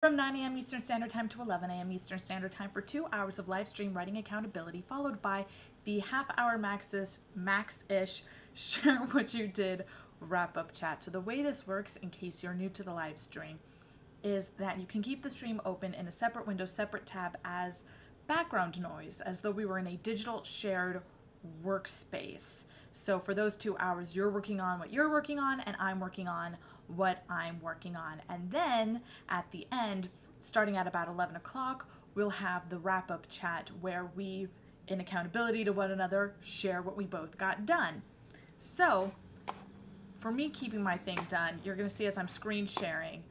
From 9 a.m. Eastern Standard Time to 11 a.m. Eastern Standard Time for 2 hours of live stream writing accountability, followed by the half-hour max-ish share what you did wrap-up chat. So the way this works, in case you're new to the live stream, is that you can keep the stream open in a separate window, separate tab as background noise, as though we were in a digital shared workspace. So for those 2 hours, you're working on what you're working on, and I'm working on what I'm working on. And then at the end, starting at about 11 o'clock, we'll have the wrap-up chat where we, in accountability to one another, share what we both got done. So for me keeping my thing done, you're going to see as I'm screen sharing,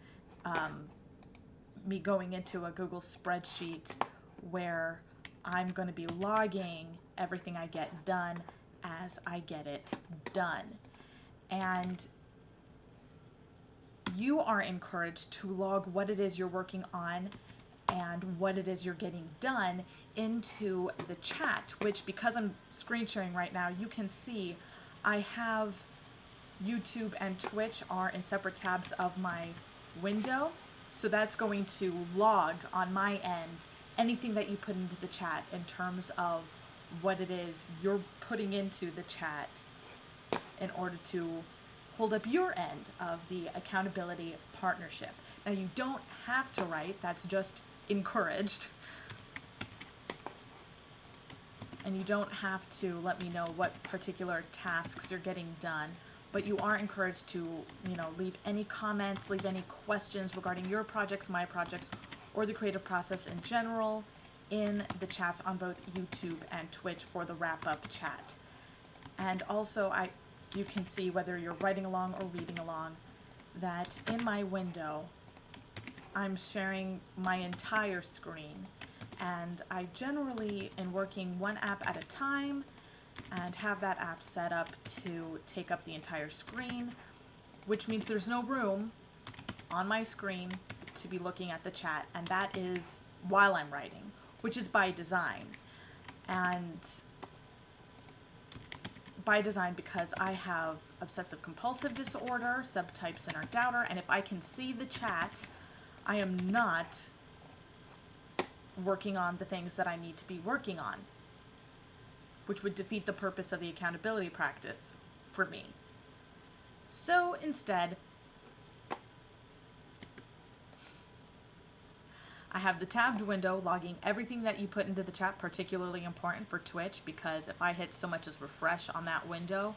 me going into a Google spreadsheet where I'm going to be logging everything I get done as I get it done. And you are encouraged to log what it is you're working on and what it is you're getting done into the chat, which, because I'm screen sharing right now, you can see I have YouTube and Twitch are in separate tabs of my window. So that's going to log on my end anything that you put into the chat in terms of what it is you're putting into the chat in order to hold up your end of the accountability partnership. Now, you don't have to write, that's just encouraged. And you don't have to let me know what particular tasks you're getting done, but you are encouraged to, leave any comments, leave any questions regarding your projects, my projects, or the creative process in general in the chats on both YouTube and Twitch for the wrap-up chat. And also, you can see whether you're writing along or reading along, that in my window, I'm sharing my entire screen. And I generally am working one app at a time and have that app set up to take up the entire screen, which means there's no room on my screen to be looking at the chat, and that is while I'm writing, which is by design. And by design because I have obsessive compulsive disorder, subtype center doubter, and if I can see the chat, I am not working on the things that I need to be working on, which would defeat the purpose of the accountability practice for me. So instead, I have the tabbed window logging everything that you put into the chat, particularly important for Twitch, because if I hit so much as refresh on that window,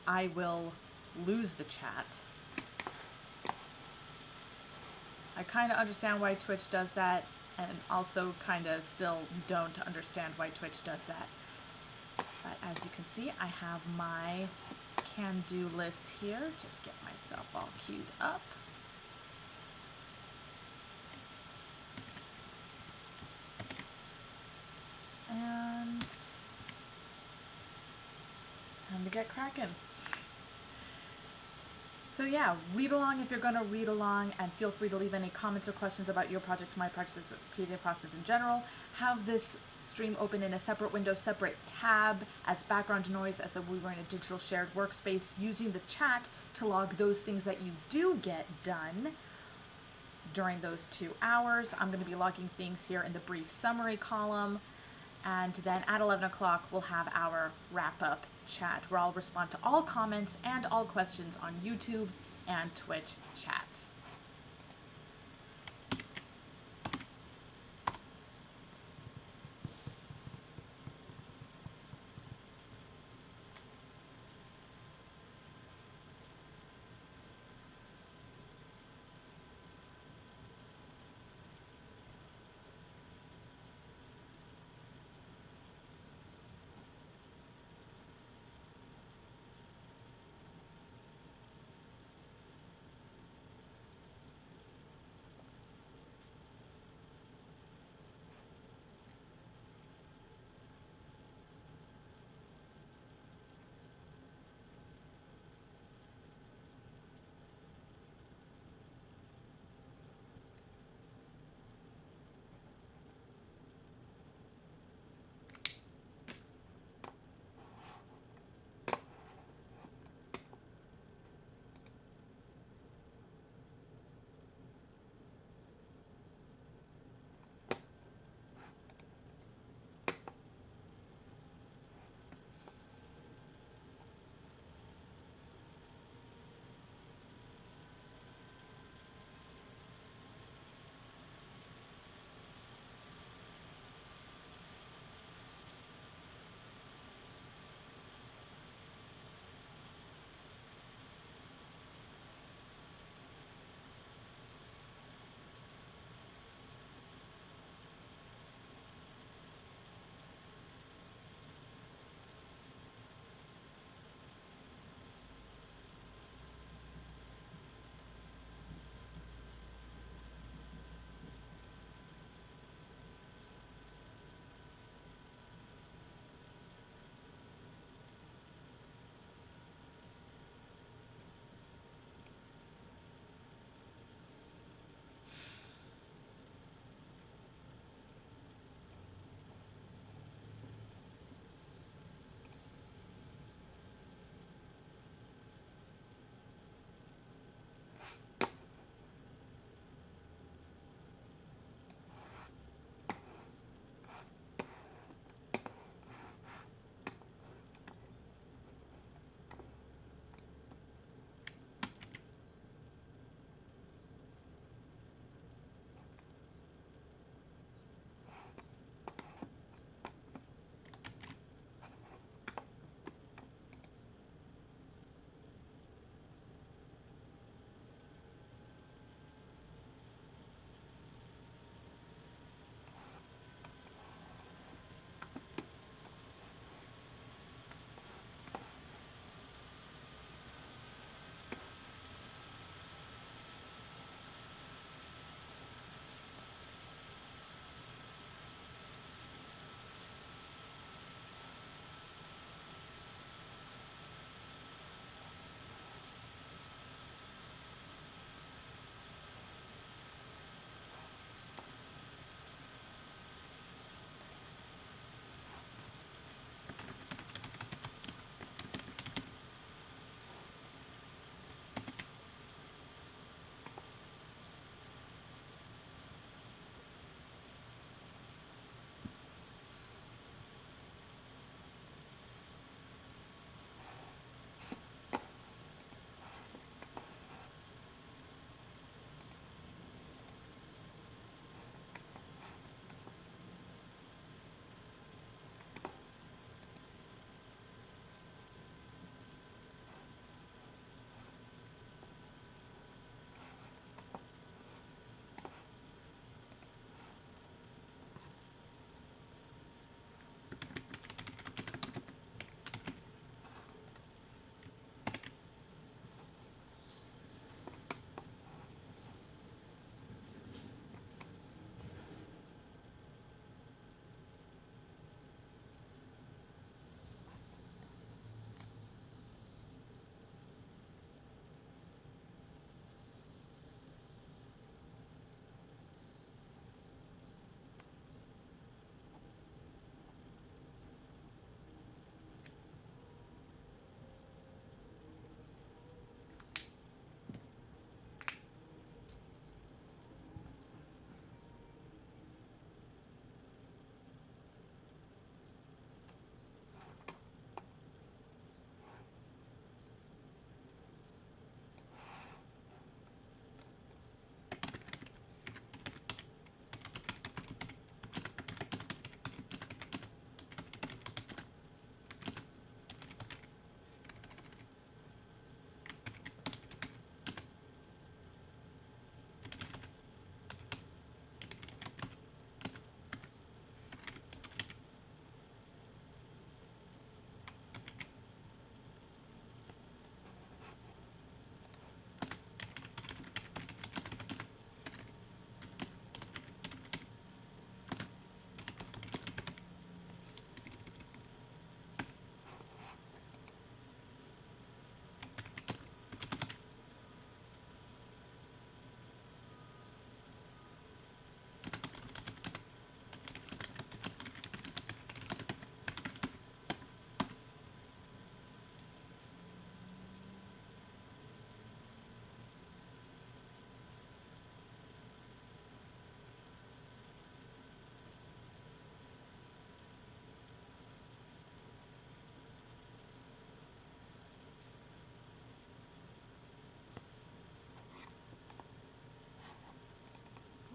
I will lose the chat. I kind of understand why Twitch does that, and also kind of still don't understand why Twitch does that. But as you can see, I have my can-do list here. Just get myself all queued up. And time to get cracking. So yeah, read along if you're going to read along, and feel free to leave any comments or questions about your projects, my projects, the creative process in general. Have this stream open in a separate window, separate tab as background noise, as though we were in a digital shared workspace, using the chat to log those things that you do get done during those 2 hours. I'm going to be logging things here in the brief summary column. And then at 11 o'clock, we'll have our wrap-up chat where I'll respond to all comments and all questions on YouTube and Twitch chats.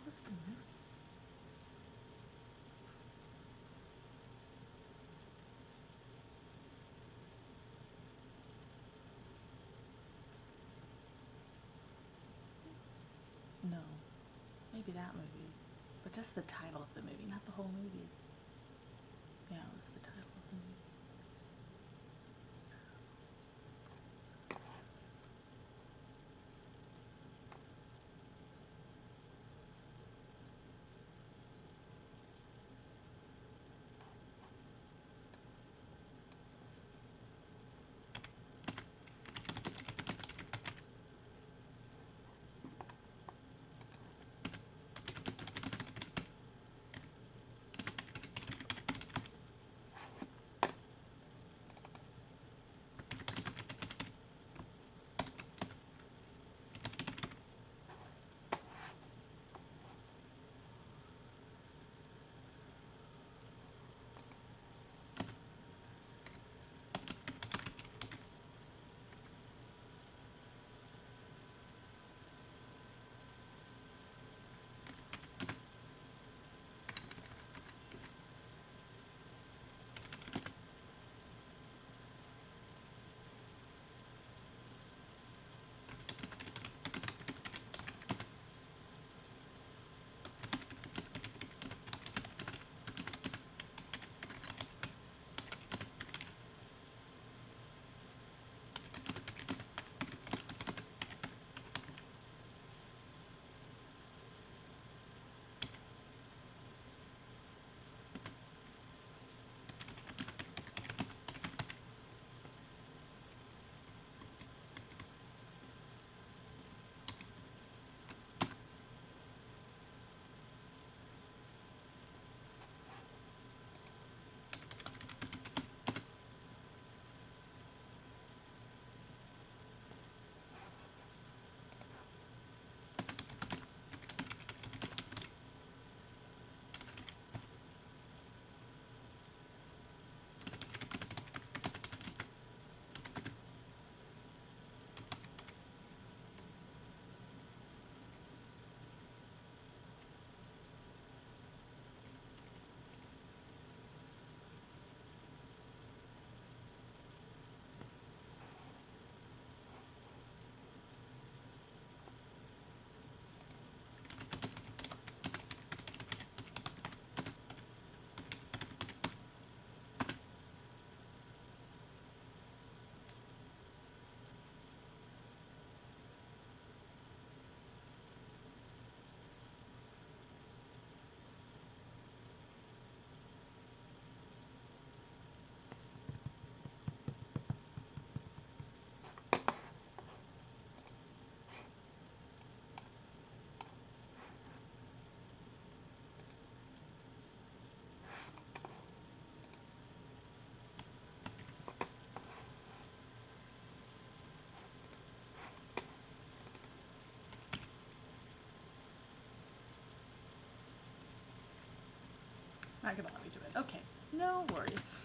was the movie? No. Maybe that movie. But just the title of the movie, not the whole movie. Yeah, it was the title of the movie. Not gonna let me do it. Okay, no worries.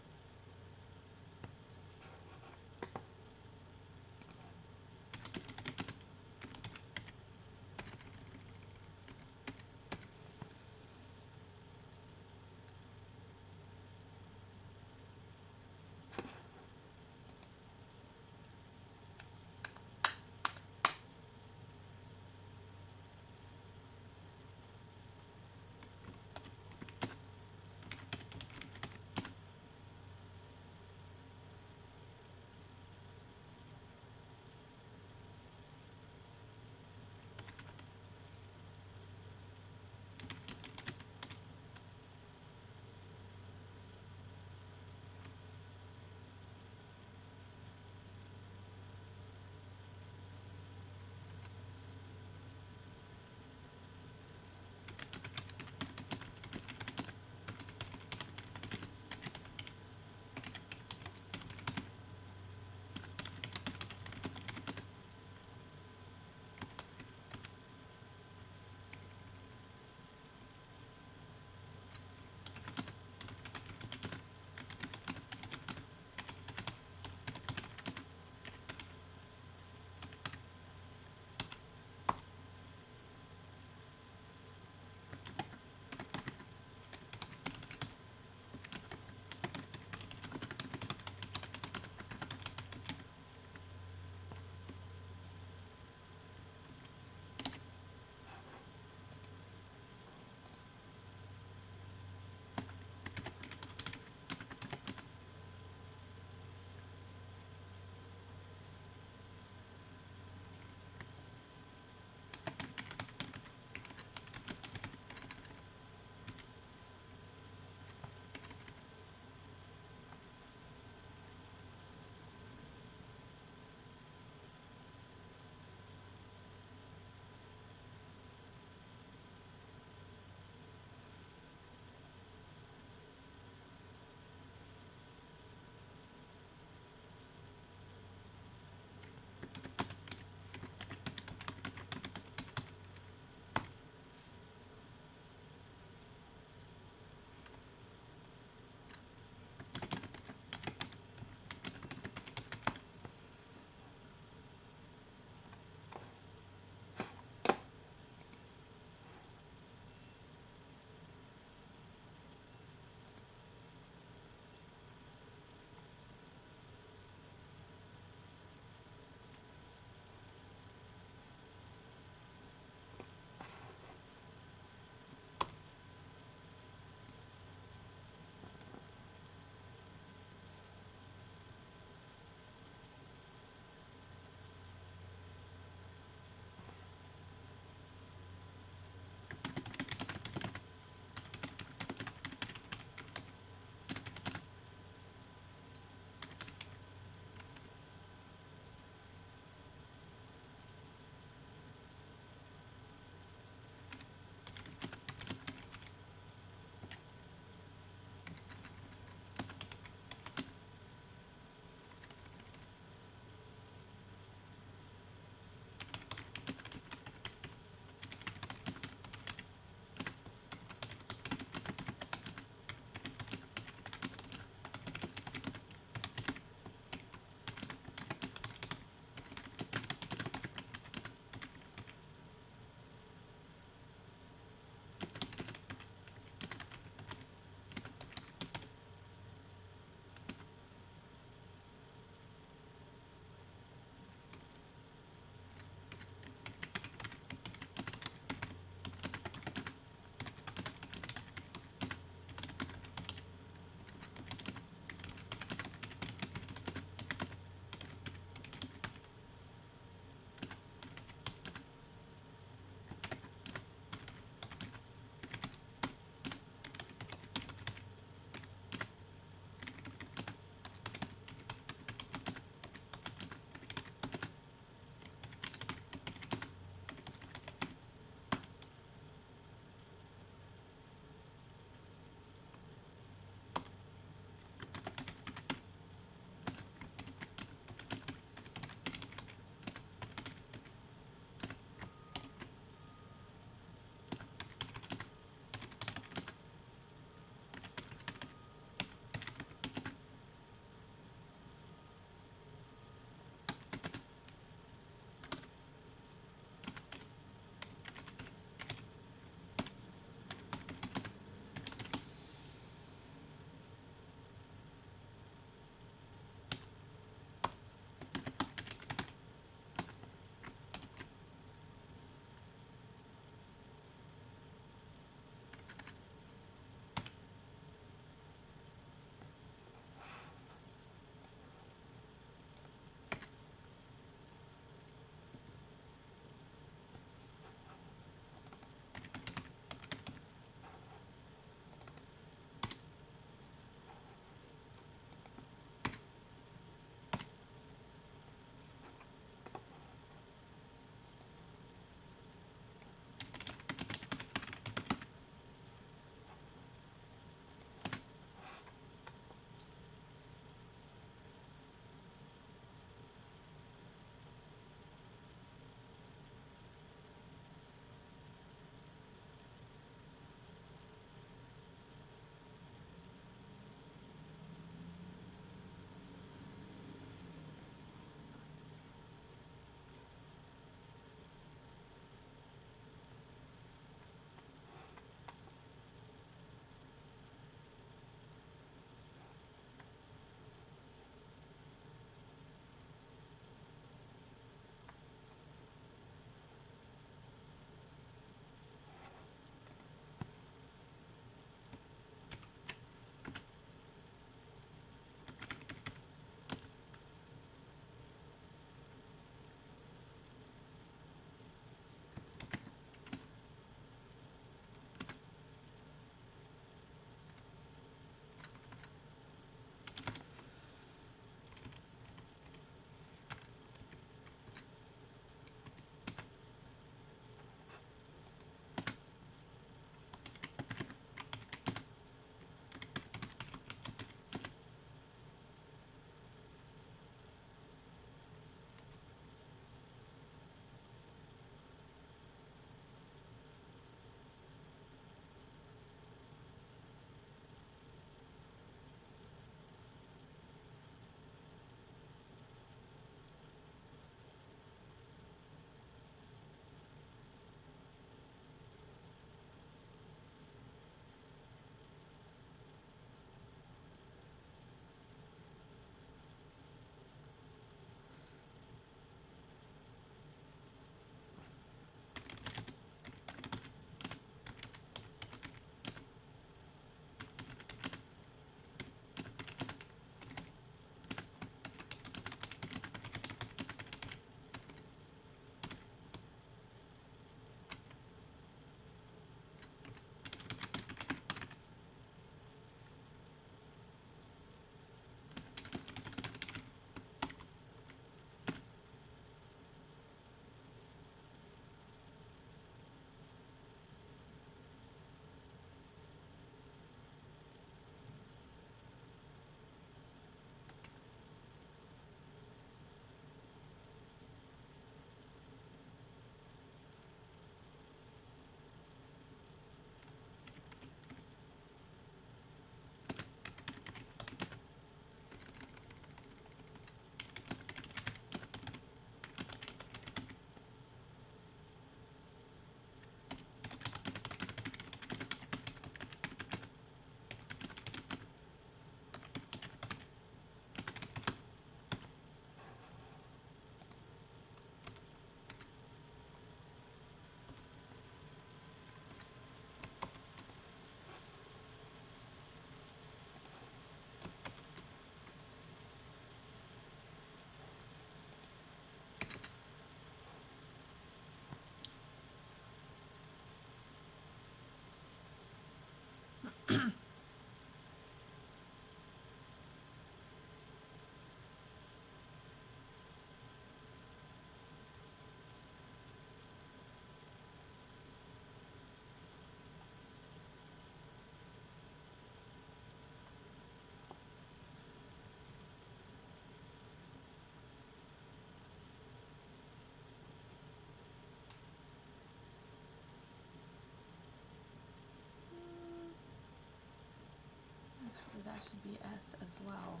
Actually, that should be S as well.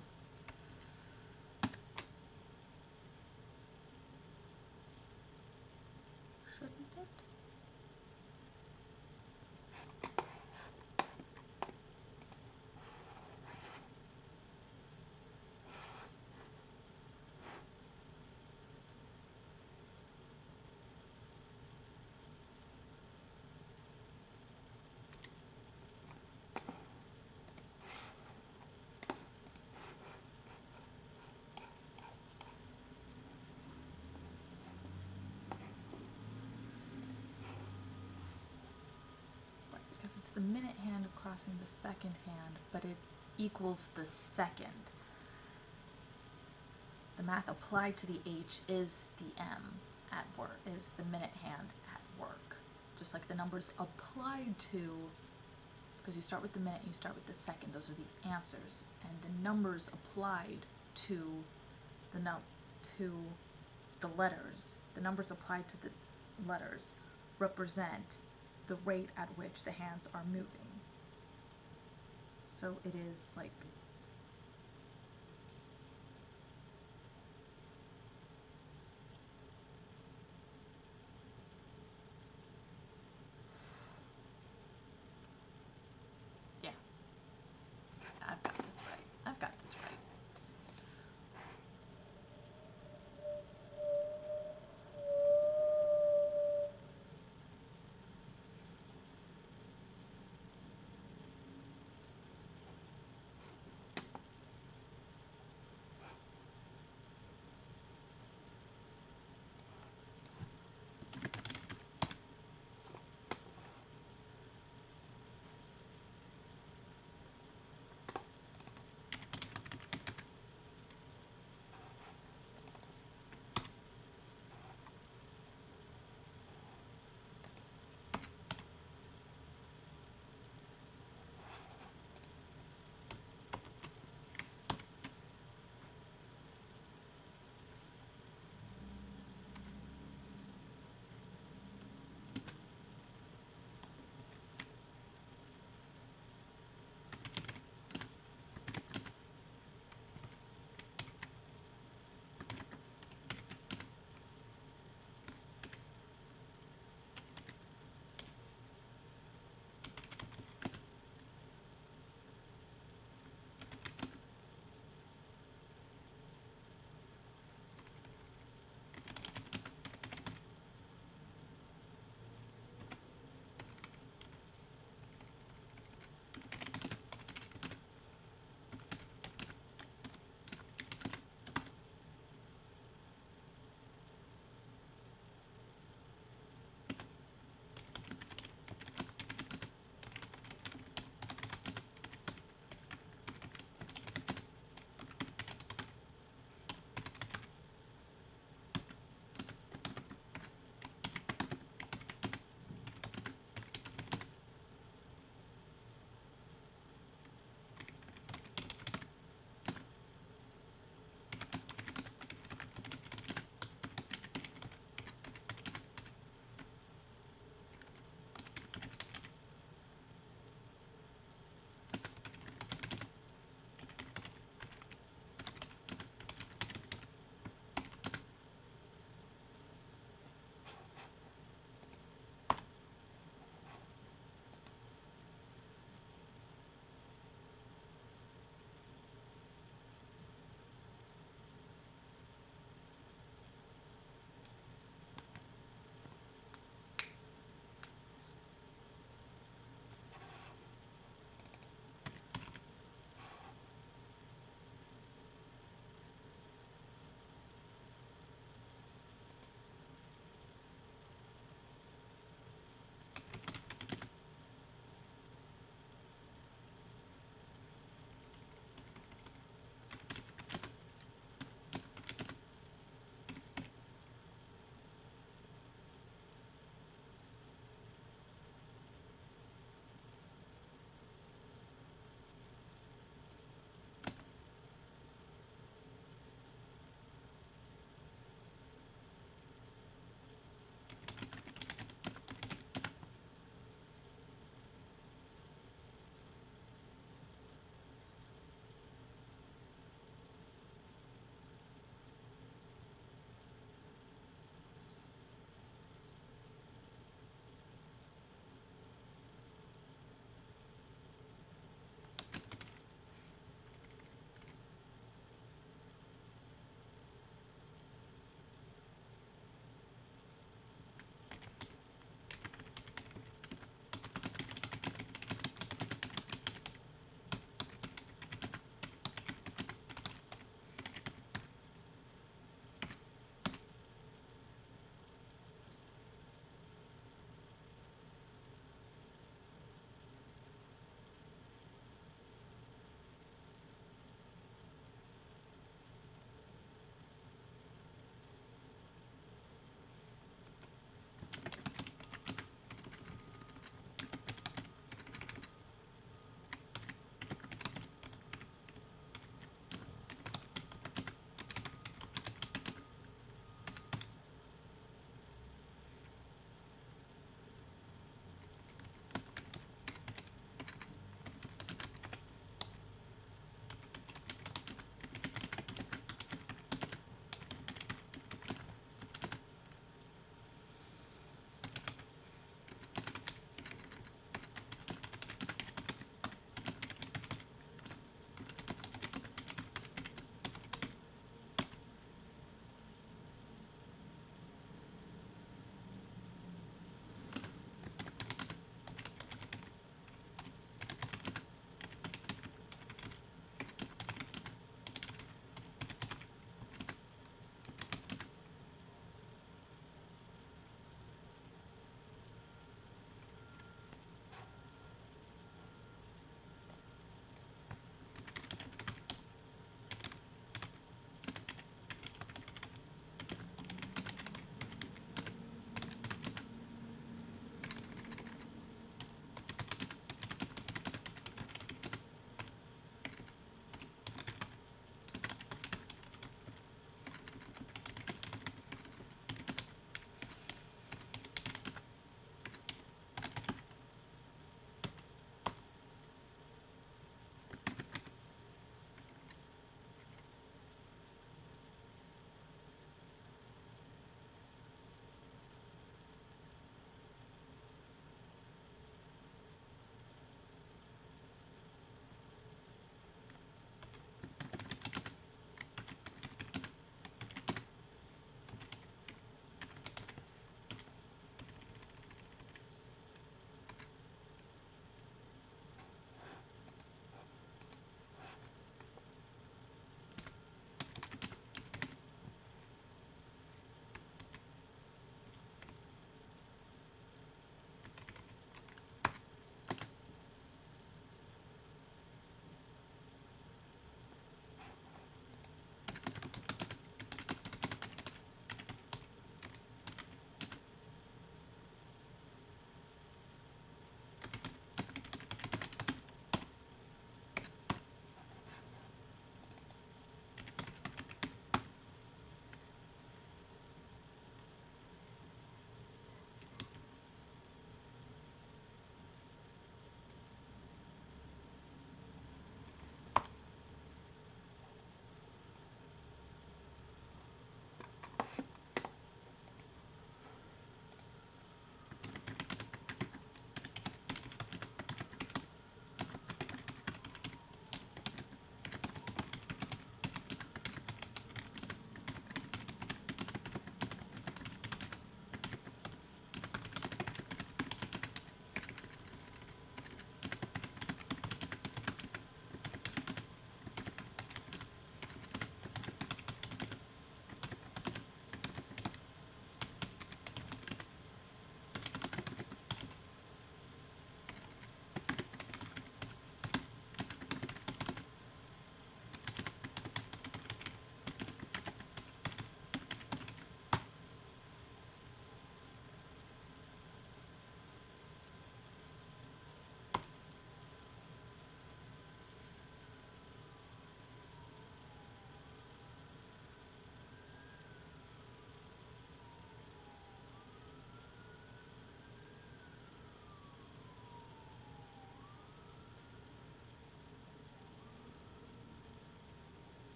Shouldn't it? Right, because it's the minute hand crossing the second hand, but it equals the second. The math applied to the H is the M at work, is the minute hand at work. Just like the numbers applied to, because you start with the minute and you start with the second, those are the answers. And the numbers applied to the letters, the numbers applied to the letters represent the rate at which the hands are moving. So it is like yeah. I've got this right. I've got this right.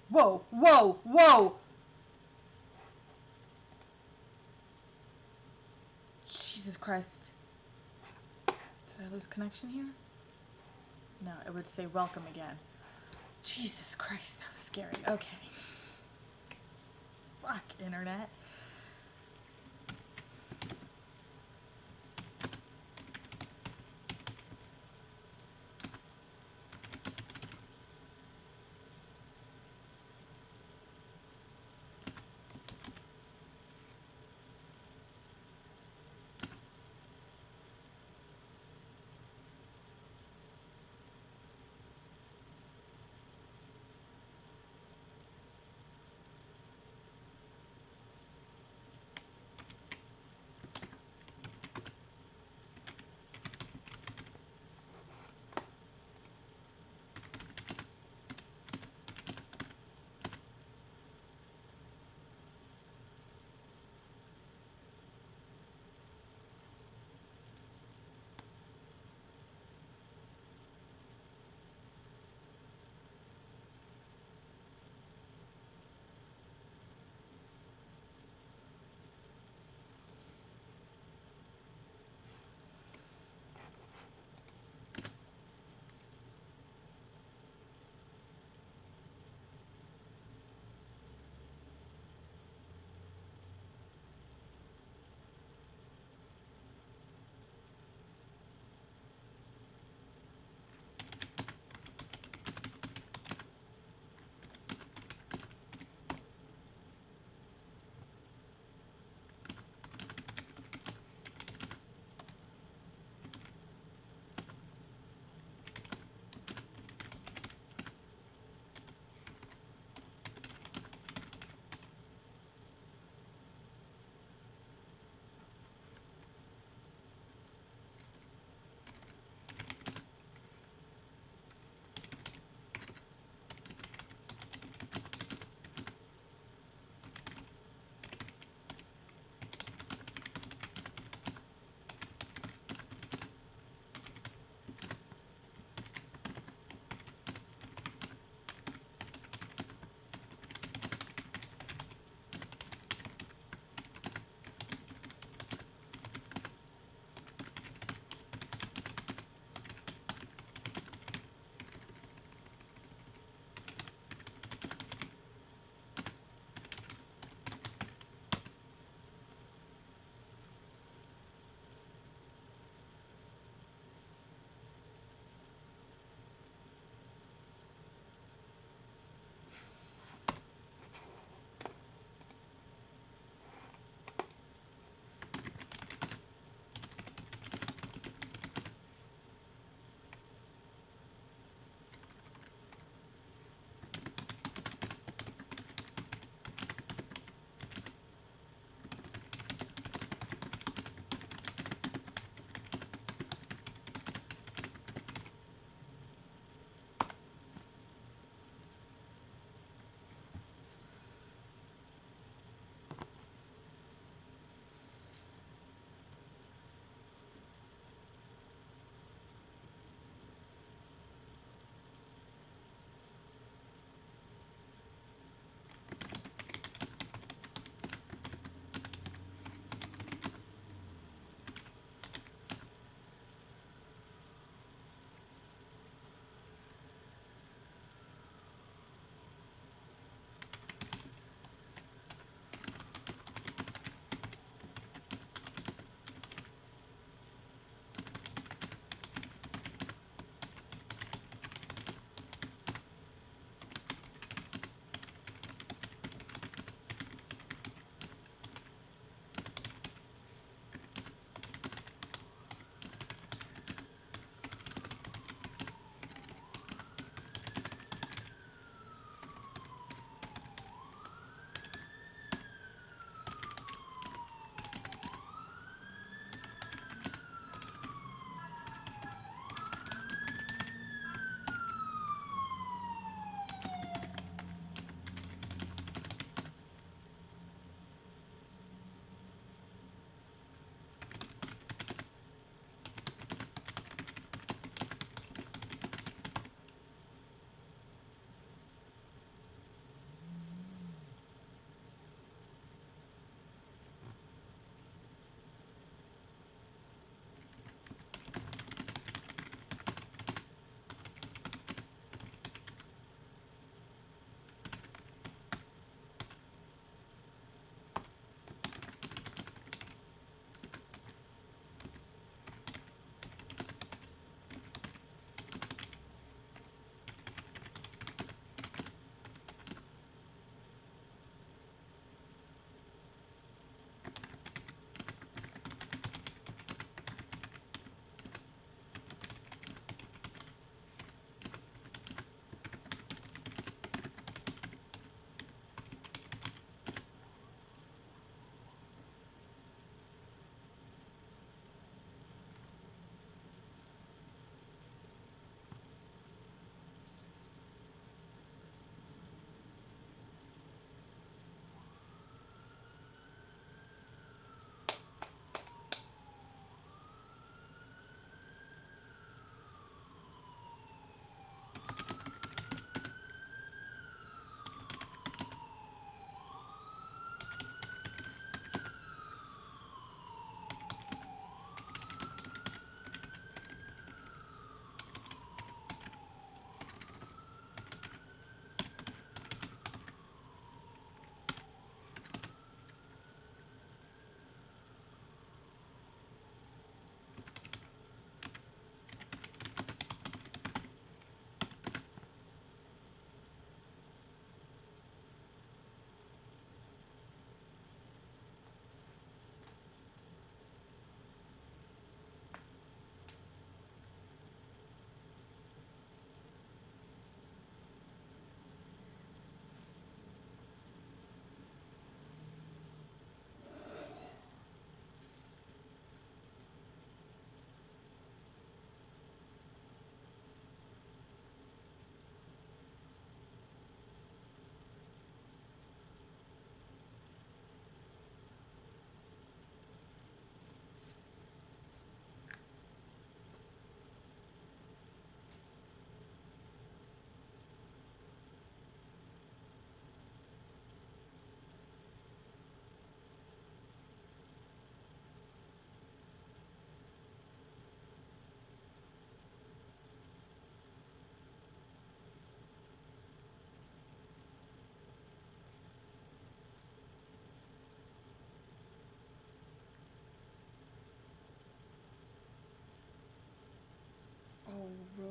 Whoa, whoa, whoa! Jesus Christ. Did I lose connection here? No, it would say welcome again. Jesus Christ, that was scary. Okay. Fuck, internet.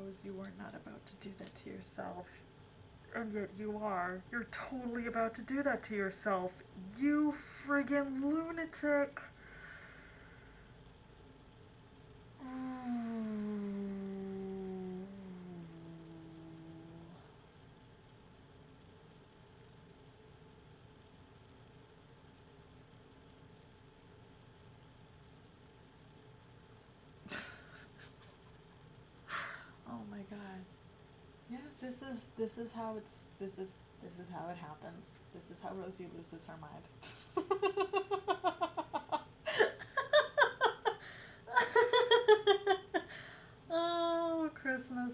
Rose, you are not about to do that to yourself. And yet you are. You're totally about to do that to yourself. You friggin' lunatic. Oh my god. Yeah, this is how it happens. This is how Rosie loses her mind. Oh, Christmas.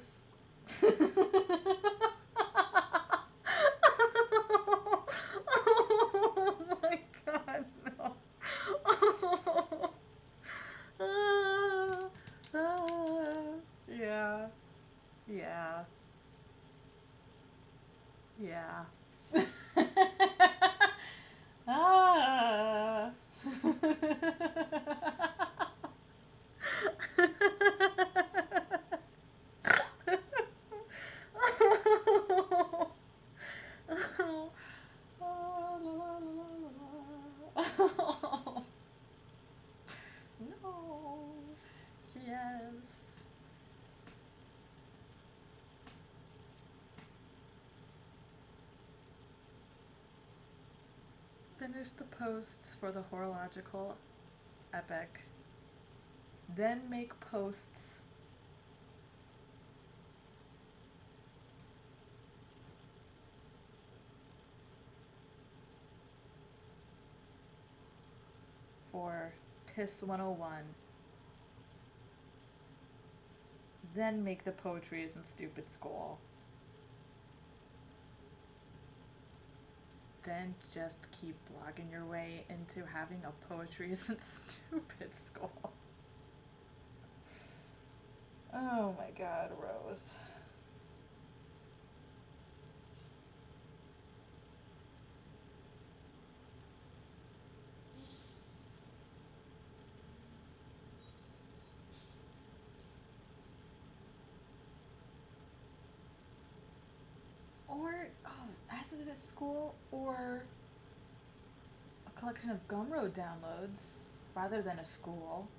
Oh my god, no. Yeah. Yeah. Yeah. Ah. No. Yes. Finish the posts for the horological epic. Then make posts for Piss 101. Then make the Poetry Isn't Stupid school. Then just keep blogging your way into having a Poetry Isn't Stupid school. Oh my god, Rose. Or, as it is school, or a collection of Gumroad downloads rather than a school.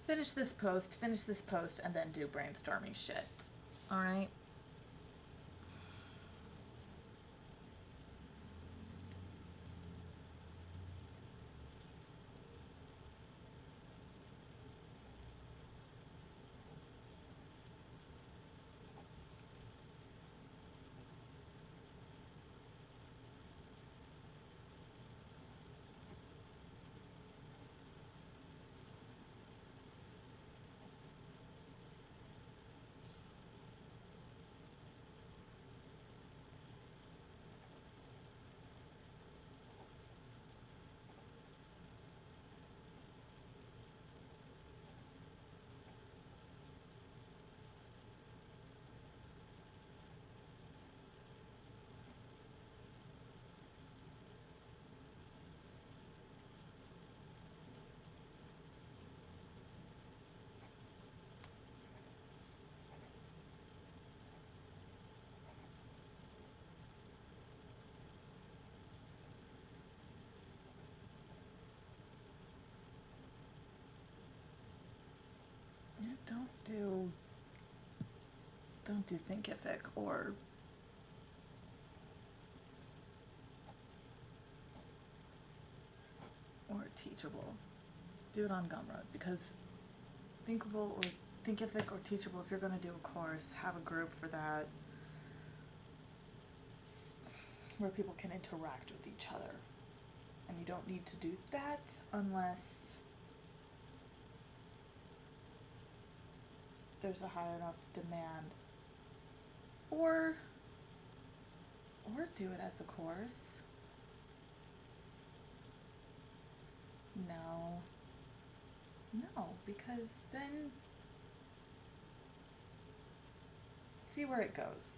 Finish this post, and then do brainstorming shit. Alright? Yeah, don't do Thinkific or Teachable. Do it on Gumroad, because Thinkable or Thinkific or Teachable, if you're going to do a course, have a group for that where people can interact with each other. And you don't need to do that unless there's a high enough demand. Or do it as a course. No, because then see where it goes.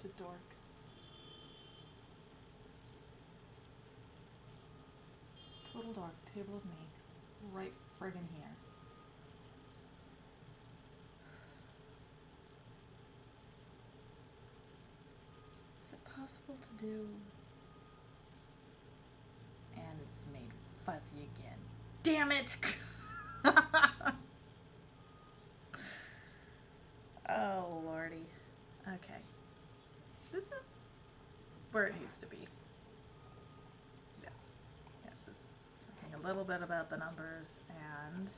such a dork. Total dork. Table of me. Right friggin' here. Is it possible to do? And it's made fuzzy again. Damn it! Oh, lordy. Okay. This is where it needs to be. Yes. Yes, it's talking a little bit about the numbers and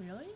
Really?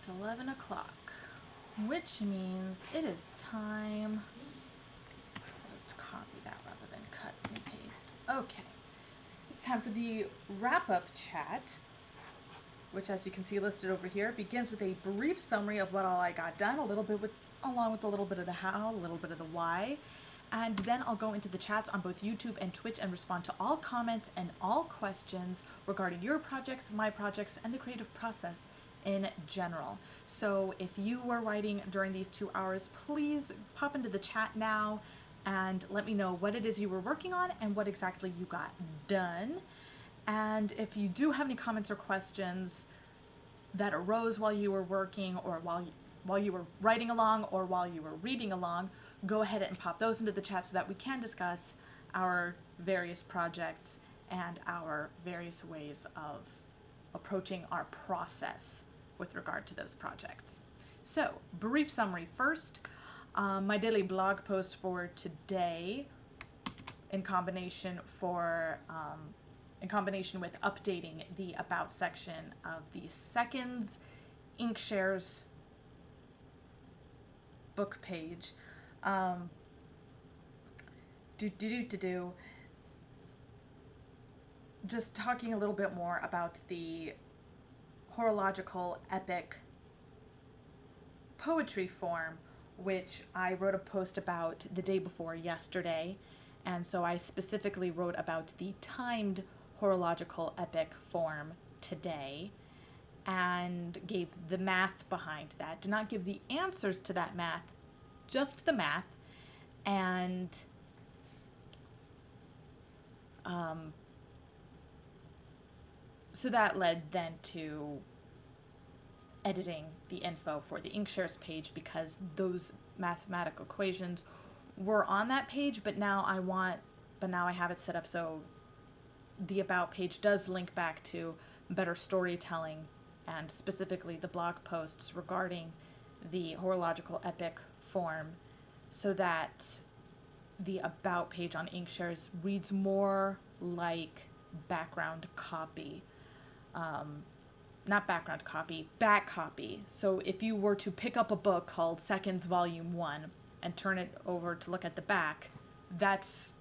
It's 11 o'clock, which means it is time. I'll just copy that rather than cut and paste. Okay. It's time for the wrap-up chat, which, as you can see listed over here, begins with a brief summary of what all I got done, along with a little bit of the how, a little bit of the why, and then I'll go into the chats on both YouTube and Twitch and respond to all comments and all questions regarding your projects, my projects, and the creative process in general. So if you were writing during these 2 hours, please pop into the chat now and let me know what it is you were working on and what exactly you got done. And if you do have any comments or questions that arose while you were working, or while you were writing along, or while you were reading along, go ahead and pop those into the chat so that we can discuss our various projects and our various ways of approaching our process with regard to those projects. So, brief summary first. My daily blog post for today, in combination with updating the About section of the Seconds Inkshares book page. Just talking a little bit more about the horological epic poetry form, which I wrote a post about the day before yesterday, and so I specifically wrote about the timed horological epic form today and gave the math behind that. Did not give the answers to that math, just the math, and so that led then to editing the info for the Inkshares page, because those mathematical equations were on that page, but now I have it set up so the About page does link back to better storytelling, and specifically the blog posts regarding the horological epic form, so that the About page on Inkshares reads more like background copy. Not background copy, back copy. So if you were to pick up a book called Seconds Volume 1 and turn it over to look at the back, that's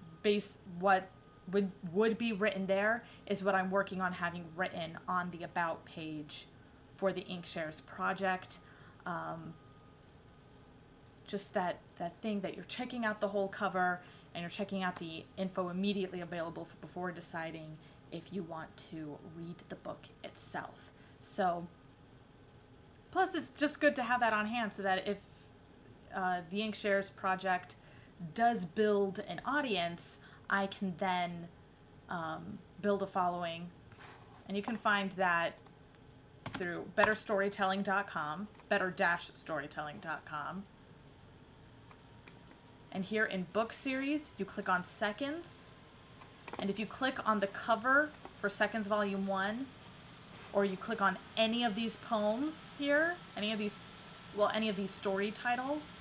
what would be written there is what I'm working on having written on the About page for the Inkshares project. Just that thing that you're checking out the whole cover and you're checking out the info immediately available before deciding if you want to read the book itself. So, plus it's just good to have that on hand so that if the Inkshares project does build an audience, I can then build a following. And you can find that through betterstorytelling.com, better-storytelling.com. And here in book series, you click on Seconds. And if you click on the cover for Seconds Volume 1, or you click on any of these poems here, any of these story titles,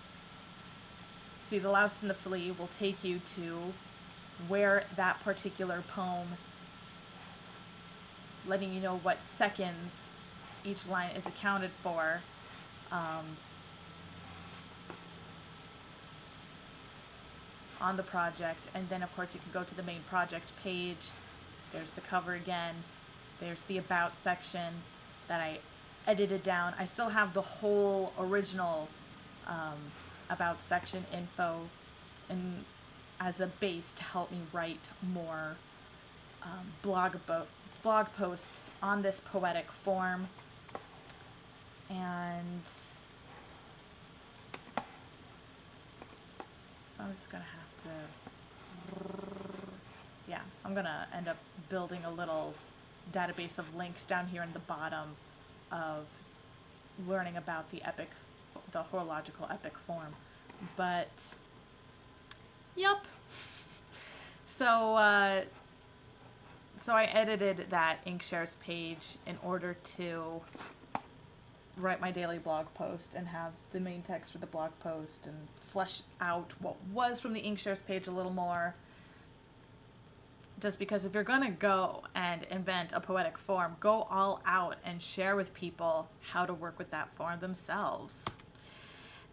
see, The Louse and the Flea will take you to where that particular poem, letting you know what seconds each line is accounted for. On the project, and then of course you can go to the main project page. There's the cover again. There's the About section that I edited down. I still have the whole original About section info and as a base to help me write more blog posts on this poetic form. And so I'm just gonna have I'm gonna end up building a little database of links down here in the bottom of learning about the horological epic form. But yep. So I edited that Inkshares page in order to write my daily blog post and have the main text for the blog post and flesh out what was from the Inkshares page a little more. Just because if you're going to go and invent a poetic form, go all out and share with people how to work with that form themselves.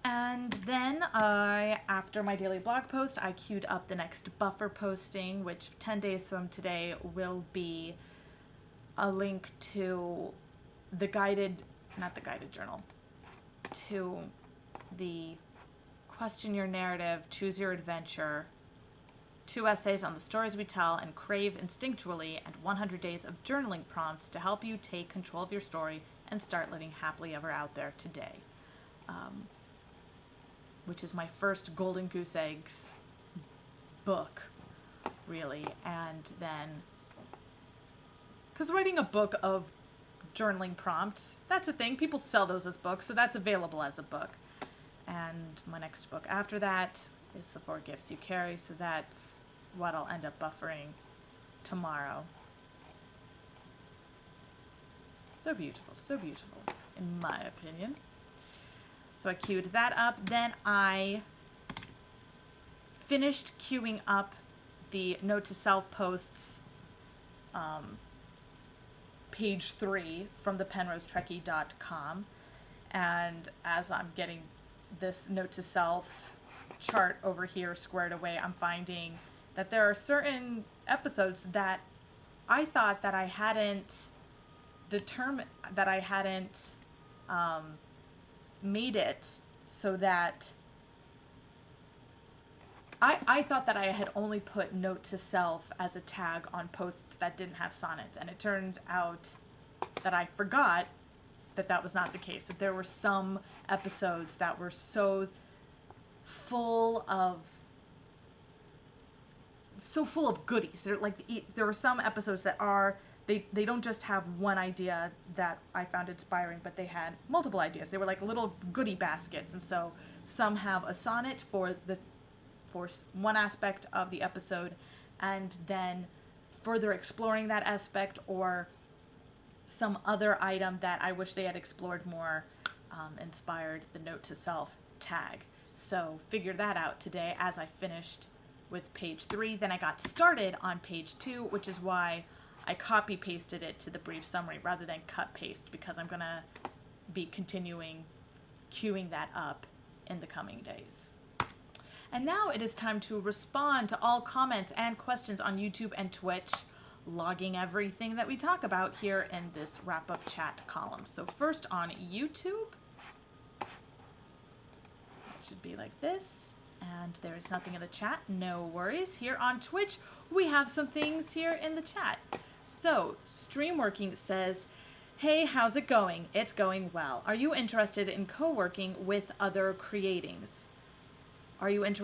And then after my daily blog post, I queued up the next buffer posting, which 10 days from today will be a link to the not the guided journal, to the Question Your Narrative, Choose Your Adventure, 2 essays on the stories we tell and crave instinctually, and 100 days of journaling prompts to help you take control of your story and start living happily ever out there today. Which is my first Golden Goose Eggs book, really. And then, because writing a book of journaling prompts, that's a thing. People sell those as books, so that's available as a book. And my next book after that is The 4 Gifts You Carry, so that's what I'll end up buffering tomorrow. So beautiful, in my opinion. So I queued that up. Then I finished queuing up the Note to Self posts, page 3 from the penrosetrekkie.com. And as I'm getting this Note to Self chart over here squared away, I'm finding that there are certain episodes that I thought that I hadn't determined, that I hadn't made it so that I thought that I had only put Note to Self as a tag on posts that didn't have sonnets, and it turned out that I forgot that that was not the case, that there were some episodes that were so full of goodies. There were some episodes that are, they don't just have one idea that I found inspiring, but they had multiple ideas. They were like little goodie baskets, and so some have a sonnet for one aspect of the episode, and then further exploring that aspect, or some other item that I wish they had explored more inspired the Note to Self tag. So figured that out today as I finished with page 3. Then I got started on page 2, which is why I copy pasted it to the brief summary rather than cut paste, because I'm gonna be continuing queuing that up in the coming days. And now it is time to respond to all comments and questions on YouTube and Twitch, logging everything that we talk about here in this wrap-up chat column. So first on YouTube, it should be like this, and there is nothing in the chat, no worries. Here on Twitch, we have some things here in the chat. So, Streamworking says, hey, how's it going? It's going well. Are you interested in co-working with other creatings? Are you in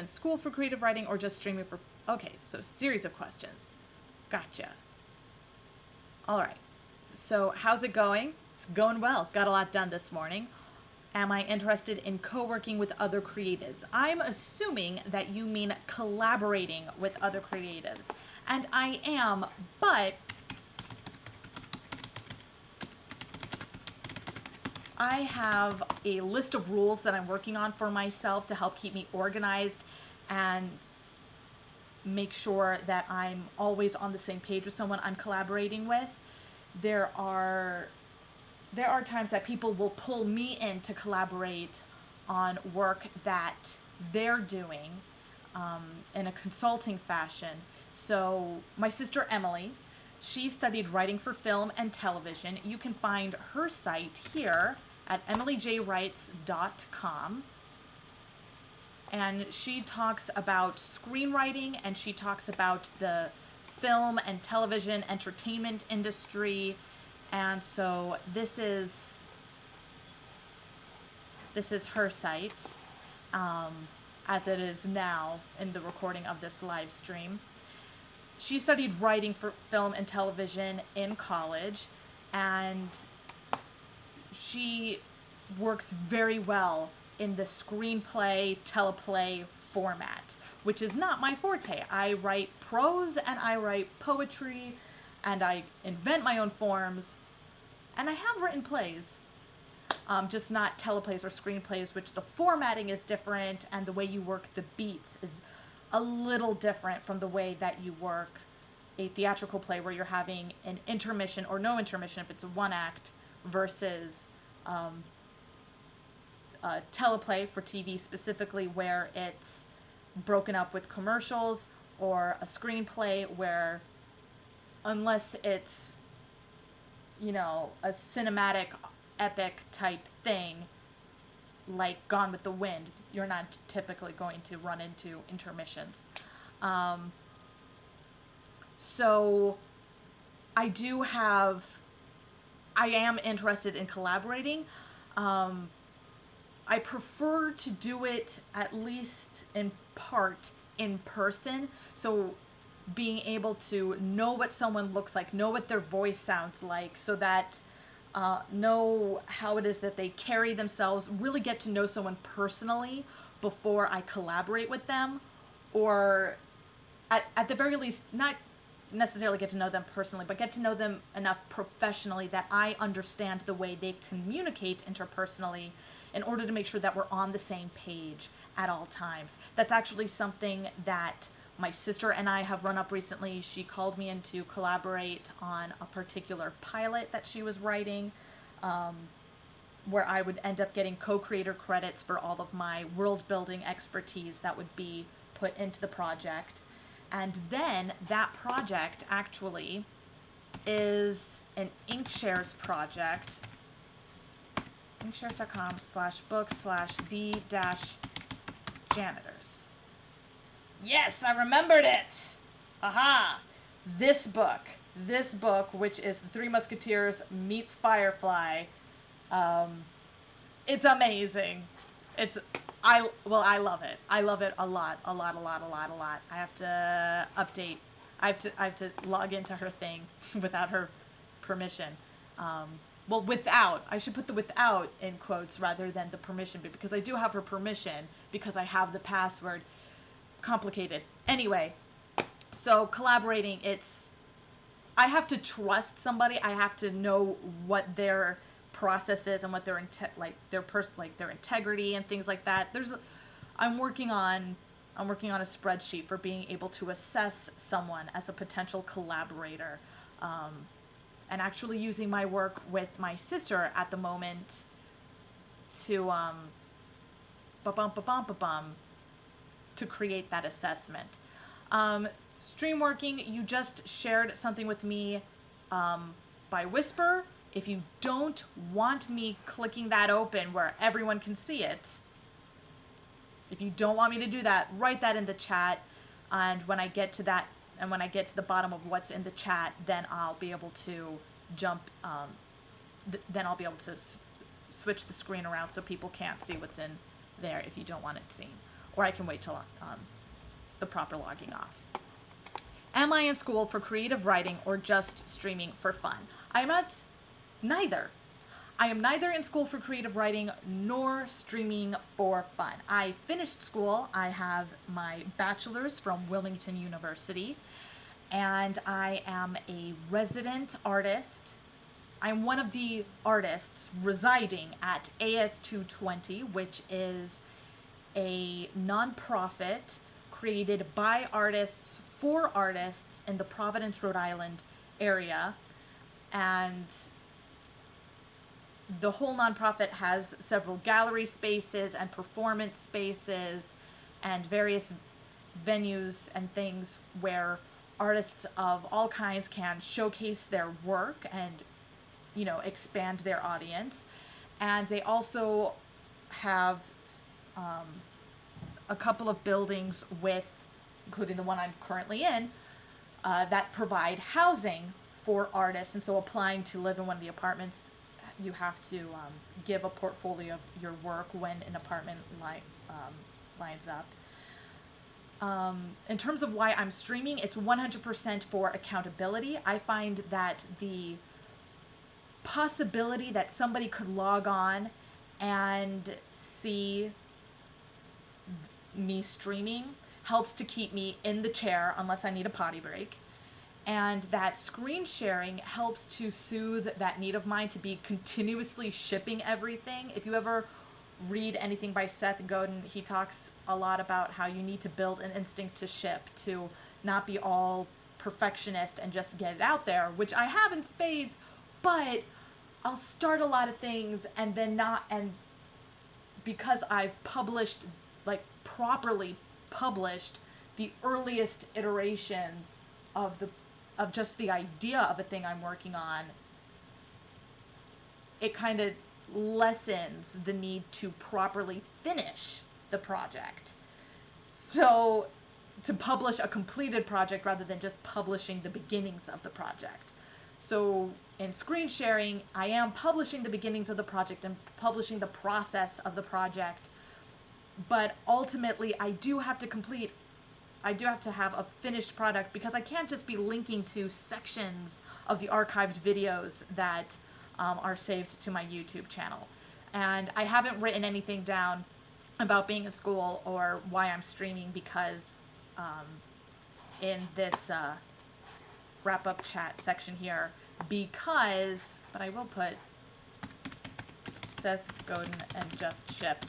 school for creative writing or just streaming for... Okay, so series of questions. Gotcha. All right. So how's it going? It's going well. Got a lot done this morning. Am I interested in co-working with other creatives? I'm assuming that you mean collaborating with other creatives. And I am, but I have a list of rules that I'm working on for myself to help keep me organized and make sure that I'm always on the same page with someone I'm collaborating with. There are times that people will pull me in to collaborate on work that they're doing in a consulting fashion. So my sister Emily, she studied writing for film and television. You can find her site here at emilyjwrites.com. And she talks about screenwriting, and she talks about the film and television entertainment industry. And so this is her site, as it is now in the recording of this live stream. She studied writing for film and television in college, and she works very well in the screenplay, teleplay format, which is not my forte. I write prose and I write poetry and I invent my own forms, and I have written plays, just not teleplays or screenplays, which the formatting is different and the way you work the beats is a little different from the way that you work a theatrical play where you're having an intermission or no intermission if it's a one act versus a teleplay for TV specifically where it's broken up with commercials, or a screenplay where unless it's, you know, a cinematic epic type thing like Gone with the Wind, you're not typically going to run into intermissions. So I am interested in collaborating. I prefer to do it at least in part in person. So being able to know what someone looks like, know what their voice sounds like, so that know how it is that they carry themselves, really get to know someone personally before I collaborate with them, or at the very least, not necessarily get to know them personally, but get to know them enough professionally that I understand the way they communicate interpersonally in order to make sure that we're on the same page at all times. That's actually something that my sister and I have run up recently. She called me in to collaborate on a particular pilot that she was writing, where I would end up getting co-creator credits for all of my world building expertise that would be put into the project. And then that project actually is an Inkshares project, inkshares.com/book/the-janitors. Yes, I remembered it! Aha! This book, which is The Three Musketeers meets Firefly, it's amazing. I love it. I love it a lot. I have to update. I have to log into her thing without her permission. I should put the without in quotes rather than the permission, because I do have her permission because I have the password. Complicated. Anyway, so collaborating, I have to trust somebody. I have to know what their process is and what their integrity and things like that. I'm working on a spreadsheet for being able to assess someone as a potential collaborator, and actually using my work with my sister at the moment to to create that assessment. Stream working, you just shared something with me by Whisper. If you don't want me clicking that open where everyone can see it, if you don't want me to do that, write that in the chat. And when I get to that, and when I get to the bottom of what's in the chat, then I'll be able to then I'll be able to switch the screen around so people can't see what's in there if you don't want it seen. Or I can wait till the proper logging off. Am I in school for creative writing or just streaming for fun? I am not neither. I am neither in school for creative writing nor streaming for fun. I finished school. I have my bachelor's from Wilmington University, and I am a resident artist. I'm one of the artists residing at AS220, which is a nonprofit created by artists for artists in the Providence, Rhode Island area. And the whole nonprofit has several gallery spaces and performance spaces and various venues and things where artists of all kinds can showcase their work and, you know, expand their audience. And they also have a couple of buildings including the one I'm currently in, that provide housing for artists. And so applying to live in one of the apartments, you have to give a portfolio of your work when an apartment lines up. In terms of why I'm streaming, it's 100% for accountability. I find that the possibility that somebody could log on and see me streaming helps to keep me in the chair unless I need a potty break. And that screen sharing helps to soothe that need of mine to be continuously shipping everything. If you ever read anything by Seth Godin, he talks a lot about how you need to build an instinct to ship, to not be all perfectionist and just get it out there, which I have in spades, but I'll start a lot of things and then not, and because I've published, like properly published the earliest iterations of just the idea of a thing I'm working on, it kind of lessens the need to properly finish the project. So to publish a completed project rather than just publishing the beginnings of the project. So in screen sharing, I am publishing the beginnings of the project and publishing the process of the project, but ultimately I do have to have a finished product, because I can't just be linking to sections of the archived videos that are saved to my YouTube channel. And I haven't written anything down about being in school or why I'm streaming, because in this wrap-up chat section here, but I will put Seth Godin and Just Ship,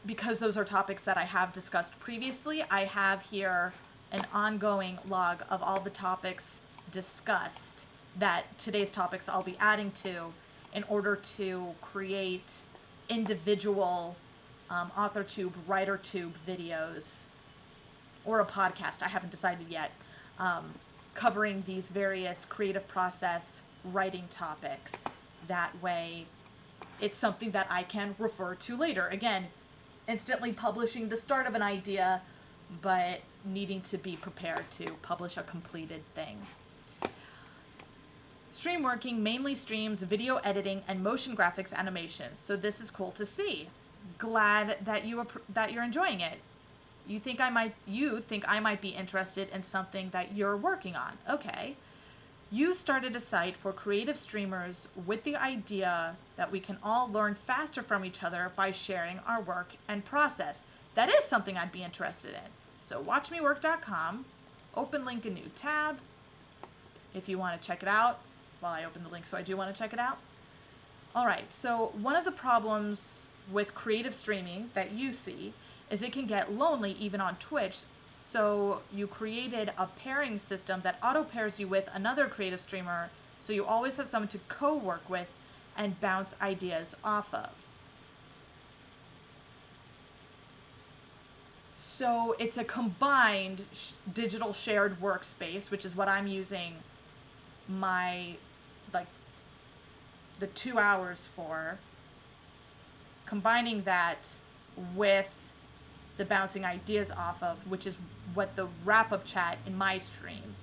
because those are topics that I have discussed previously. I have here an ongoing log of all the topics discussed that today's topics I'll be adding to, in order to create individual AuthorTube, WriterTube videos, or a podcast, I haven't decided yet, covering these various creative process writing topics. That way it's something that I can refer to later. Again, instantly publishing the start of an idea, but needing to be prepared to publish a completed thing. Stream working mainly streams video editing and motion graphics animations, so this is cool to see. Glad that you're enjoying it. You think I might be interested in something that you're working on. Okay. You started a site for creative streamers with the idea that we can all learn faster from each other by sharing our work and process. That is something I'd be interested in. So watchmework.com, open link a new tab if you want to check it out. Well, I opened the link, so I do want to check it out. All right, so one of the problems with creative streaming that you see is it can get lonely even on Twitch. So you created a pairing system that auto pairs you with another creative streamer, so you always have someone to co-work with and bounce ideas off of. So it's a combined digital shared workspace, which is what I'm using the 2 hours for, combining that with the bouncing ideas off of, which is what the wrap-up chat in my stream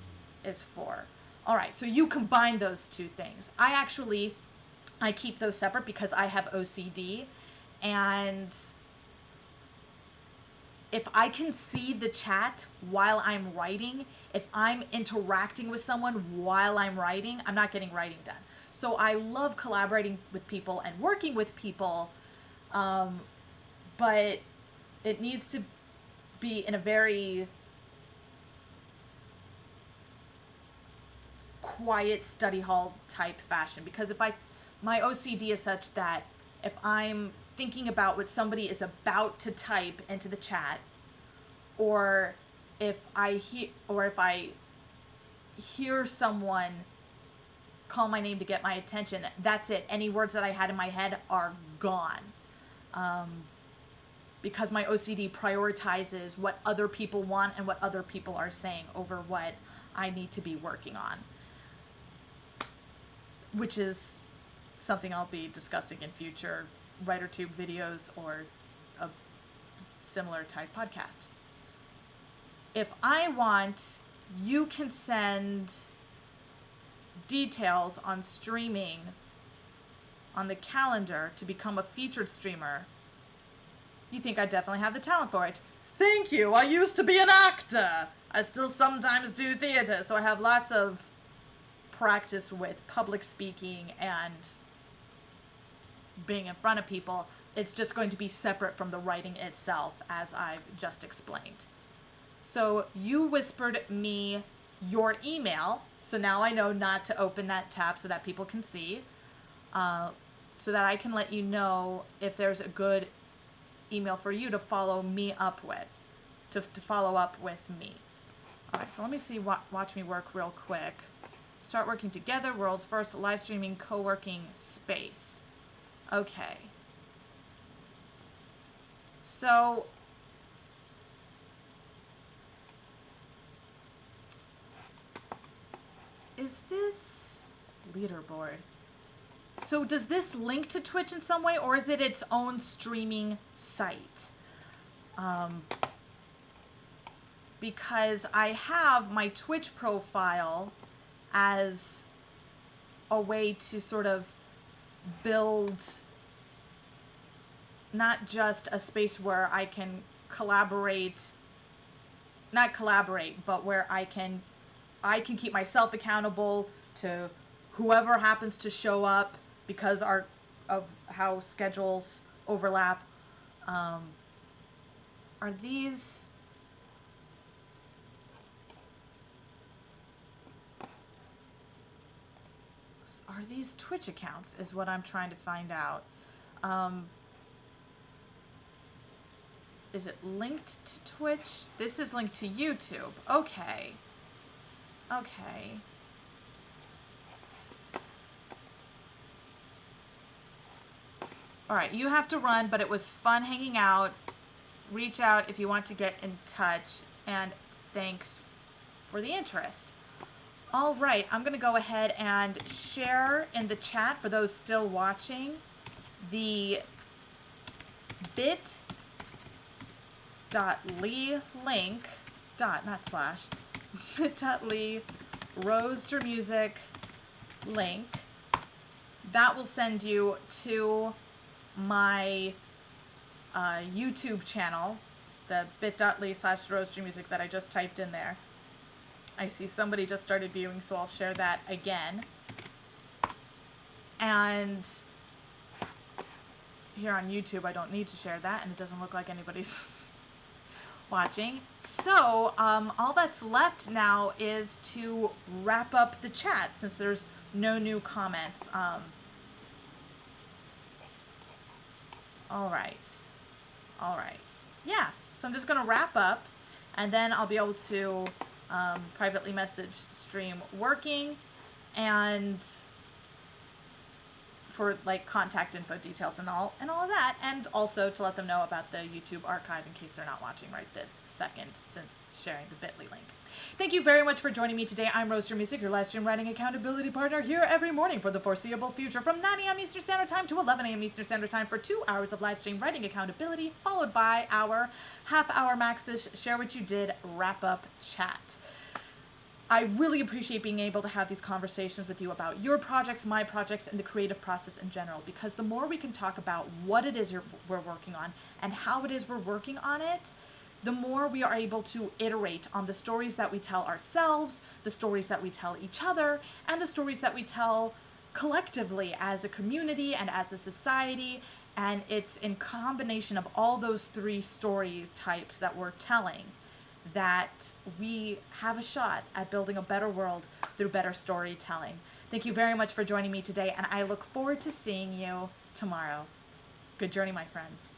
is for. All right, so you combine those two things. I keep those separate because I have OCD, and if I can see the chat while I'm writing, if I'm interacting with someone while I'm writing, I'm not getting writing done. So I love collaborating with people and working with people, but it needs to be in a very quiet study hall type fashion, because my OCD is such that if I'm thinking about what somebody is about to type into the chat, or if I hear someone call my name to get my attention, that's it. Any words that I had in my head are gone. Because my OCD prioritizes what other people want and what other people are saying over what I need to be working on, which is something I'll be discussing in future WriterTube videos or a similar type podcast. If I want, you can send details on streaming on the calendar to become a featured streamer. You think I definitely have the talent for it. Thank you. I used to be an actor. I still sometimes do theater, so I have lots of practice with public speaking and being in front of people. It's just going to be separate from the writing itself, as I've just explained. So you whispered me your email, so now I know not to open that tab so that people can see, so that I can let you know if there's a good email for you to follow me up with. to follow up with me. All right, so let me see, watch me work real quick. Start working together, world's first live streaming co-working space. Okay. So, is this leaderboard? So does this link to Twitch in some way, or is it its own streaming site? Because I have my Twitch profile as a way to sort of build not just a space where I can not collaborate, but where I can keep myself accountable to whoever happens to show up because of how schedules overlap. Are these... Are these Twitch accounts is what I'm trying to find out. Is it linked to Twitch? This is linked to YouTube. Okay. Okay. Alright, you have to run, but it was fun hanging out. Reach out if you want to get in touch, and thanks for the interest. Alright, I'm going to go ahead and share in the chat for those still watching the bit.ly link, not slash, bit.ly RoseDrMusic link. That will send you to my YouTube channel, the bit.ly/RoseDrMusic that I just typed in there. I see somebody just started viewing, so I'll share that again. And here on YouTube, I don't need to share that, and it doesn't look like anybody's watching. So, all that's left now is to wrap up the chat, since there's no new comments. Alright. Yeah, so I'm just going to wrap up, and then I'll be able to privately message stream working, and for like contact info details and all of that, and also to let them know about the YouTube archive in case they're not watching right this second, since sharing the bit.ly link. Thank you very much for joining me today. I'm RoseDrMusic, your live stream writing accountability partner, here every morning for the foreseeable future from 9 a.m. Eastern Standard Time to 11 a.m. Eastern Standard Time for 2 hours of live stream writing accountability, followed by our half-hour Max's Share What You Did wrap-up chat. I really appreciate being able to have these conversations with you about your projects, my projects, and the creative process in general, because the more we can talk about what it is we're working on and how it is we're working on it, the more we are able to iterate on the stories that we tell ourselves, the stories that we tell each other, and the stories that we tell collectively as a community and as a society. And it's in combination of all those three story types that we're telling that we have a shot at building a better world through better storytelling. Thank you very much for joining me today, and I look forward to seeing you tomorrow. Good journey, my friends.